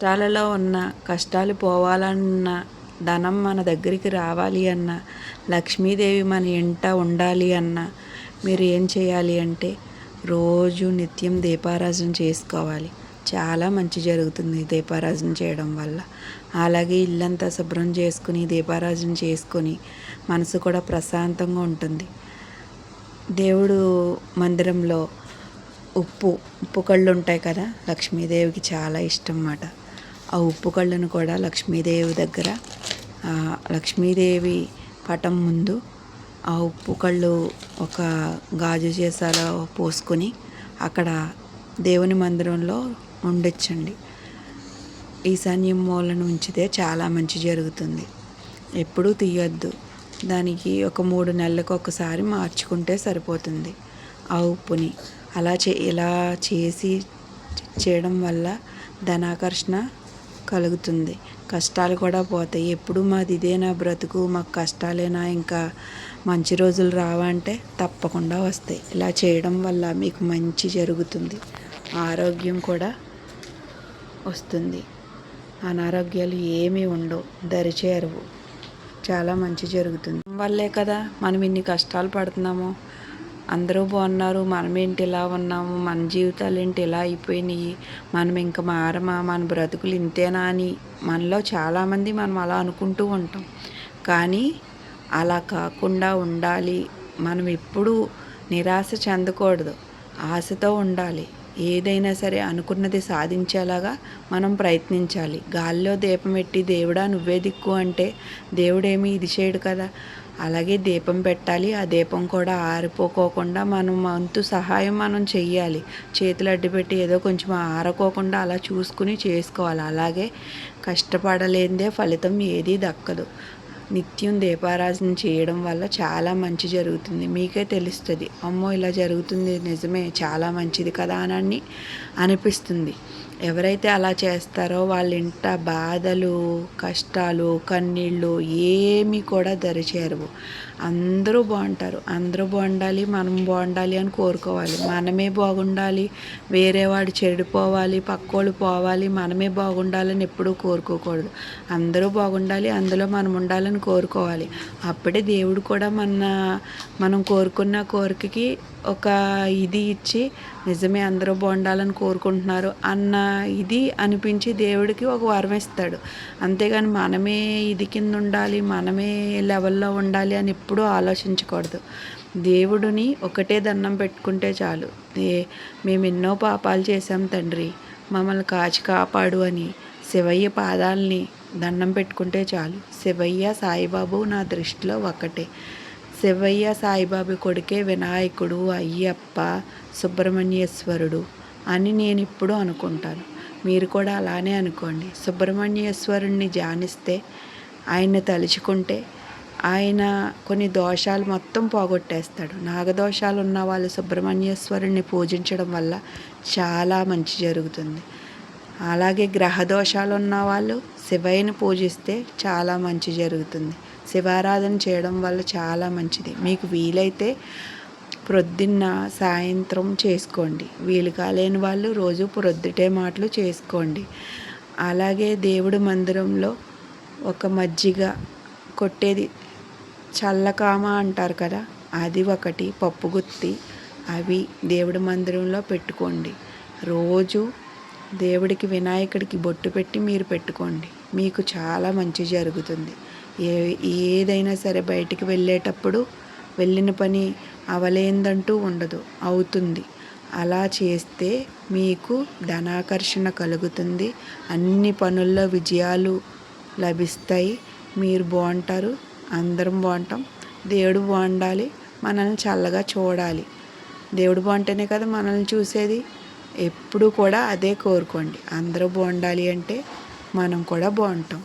కష్టాలలో ఉన్న కష్టాలు పోవాలన్న ధనం మన దగ్గరికి రావాలి అన్న లక్ష్మీదేవి మన ఇంట ఉండాలి అన్న మీరు ఏం చేయాలి అంటే రోజు నిత్యం దీపారాజన చేసుకోవాలి. చాలా మంచి జరుగుతుంది దీపారాజన చేయడం వల్ల. అలాగే ఇల్లంతా శుభ్రం చేసుకుని దీపారాజన చేసుకొని మనసు కూడా ప్రశాంతంగా ఉంటుంది. దేవుడు మందిరంలో ఉప్పు కళ్ళు ఉంటాయి కదా, లక్ష్మీదేవికి చాలా ఇష్టం అన్నమాట. ఆ ఉప్పు కళ్ళను కూడా లక్ష్మీదేవి దగ్గర లక్ష్మీదేవి పటం ముందు ఆ ఉప్పు కళ్ళు ఒక గాజు సీసాలో పోసుకొని అక్కడ దేవుని మందిరంలో ఉండొచ్చండి. ఈశాన్యం మూలను ఉంచితే చాలా మంచి జరుగుతుంది. ఎప్పుడూ తీయొద్దు. దానికి ఒక 3 నెలలకు ఒకసారి మార్చుకుంటే సరిపోతుంది ఆ ఉప్పుని. ఇలా చేసి చేయడం వల్ల ధనాకర్షణ కలుగుతుంది, కష్టాలు కూడా పోతాయి. ఎప్పుడు మాది ఇదేనా బ్రతుకు, మాకు కష్టాలేనా, ఇంకా మంచి రోజులు రావా అంటే తప్పకుండా వస్తాయి. ఇలా చేయడం వల్ల మీకు మంచి జరుగుతుంది, ఆరోగ్యం కూడా వస్తుంది. అనారోగ్యాలు ఏమీ ఉండవు, దరిచేరవు. చాలా మంచి జరుగుతుంది. వల్లే కదా మనం ఇన్ని కష్టాలు పడుతున్నాము. అందరూ బాగున్నారు, మనమేంటి ఇలా ఉన్నాము, మన జీవితాలు ఏంటి ఇలా అయిపోయినాయి, మనం ఇంకా మారమా, మన బ్రతుకులు ఇంతేనా అని మనలో చాలామంది మనం అలా అనుకుంటూ ఉంటాం. కానీ అలా కాకుండా ఉండాలి. మనం ఎప్పుడూ నిరాశ చెందకూడదు, ఆశతో ఉండాలి. ఏదైనా సరే అనుకున్నది సాధించేలాగా మనం ప్రయత్నించాలి. గాల్లో దీపం పెట్టి దేవుడా నువ్వే దిక్కు అంటే దేవుడేమీ ఇది చేయడు కదా. అలాగే దీపం పెట్టాలి. ఆ దీపం కూడా ఆరిపోకోకుండా మనం వంతు సహాయం మనం చెయ్యాలి. చేతులు అడ్డుపెట్టి ఏదో కొంచెం ఆరకోకుండా అలా చూసుకుని చేసుకోవాలి. అలాగే కష్టపడలేదే ఫలితం ఏదీ దక్కదు. నిత్యం దీపారాజన చేయడం వల్ల చాలా మంచి జరుగుతుంది. మీకే తెలుస్తుంది, అమ్మో ఇలా జరుగుతుంది, నిజమే, చాలా మంచిది కదా అని అనిపిస్తుంది. ఎవరైతే అలా చేస్తారో వాళ్ళ ఇంట బాధలు, కష్టాలు, కన్నీళ్ళు ఏమీ కూడా దరిచేరవు. అందరూ బాగుంటారు. అందరూ బాగుండాలి, మనం బాగుండాలి అని కోరుకోవాలి. మనమే బాగుండాలి, వేరేవాడు చెడిపోవాలి, పక్కోళ్ళు పోవాలి, మనమే బాగుండాలని ఎప్పుడూ కోరుకోకూడదు. అందరూ బాగుండాలి, అందులో మనం ఉండాలని కోరుకోవాలి. అప్పుడే దేవుడు కూడా మనం కోరుకున్న కోరికకి ఒక ఇది ఇచ్చి నిజమే అందరూ బాగుండాలని కోరుకుంటున్నారు అన్న ఇది అనిపించి దేవుడికి ఒక వరం ఇస్తాడు. అంతేగాని మనమే ఇది కింద ఉండాలి, మనమే లెవెల్లో ఉండాలి అని ఎప్పుడూ ఆలోచించకూడదు. దేవుడిని ఒకటే దండం పెట్టుకుంటే చాలు, మేము ఎన్నో పాపాలు చేశాం తండ్రి, మమ్మల్ని కాచి కాపాడు అని శివయ్య పాదాలని దండం పెట్టుకుంటే చాలు. శివయ్య సాయిబాబు నా దృష్టిలో ఒకటే. శివయ్య సాయిబాబు కొడుకే వినాయకుడు, అయ్యప్ప, సుబ్రహ్మణ్యేశ్వరుడు అని నేను ఇప్పుడు అనుకుంటాను. మీరు కూడా అలానే అనుకోండి. సుబ్రహ్మణ్యేశ్వరుణ్ణి ధ్యానిస్తే, ఆయన్ని తలుచుకుంటే ఆయన కొన్ని దోషాలు మొత్తం పోగొట్టేస్తాడు. నాగదోషాలు ఉన్న వాళ్ళు సుబ్రహ్మణ్యేశ్వరుణ్ణి పూజించడం వల్ల చాలా మంచి జరుగుతుంది. అలాగే గ్రహ దోషాలు ఉన్న వాళ్ళు శివయ్యని పూజిస్తే చాలా మంచి జరుగుతుంది. శివారాధన చేయడం వల్ల చాలా మంచిది. మీకు వీలైతే ప్రొద్దున్న సాయంత్రం చేసుకోండి. వీలు కాలేని వాళ్ళు రోజు ప్రొద్దుటే మాటలు చేసుకోండి. అలాగే దేవుడి మందిరంలో ఒక మజ్జిగ కొట్టేది చల్లకామ అంటారు కదా, అది ఒకటి, పప్పుగుత్తి, అవి దేవుడి మందిరంలో పెట్టుకోండి. రోజు దేవుడికి వినాయకుడికి బొట్టు పెట్టి మీరు పెట్టుకోండి. మీకు చాలా మంచి జరుగుతుంది. ఏదైనా సరే బయటికి వెళ్ళేటప్పుడు వెళ్ళిన పని అవలేందంటూ ఉండదు, అవుతుంది. అలా చేస్తే మీకు ధనాకర్షణ కలుగుతుంది, అన్ని పనుల్లో విజయాలు లభిస్తాయి, మీరు బాగుంటారు, అందరం బాగుంటాం. దేవుడు బాగుండాలి, మనల్ని చల్లగా చూడాలి. దేవుడు బాగుంటేనే కదా మనల్ని చూసేది. ఎప్పుడు కూడా అదే కోరుకోండి. అందరూ బాగుండాలి అంటే మనం కూడా బాగుంటాం.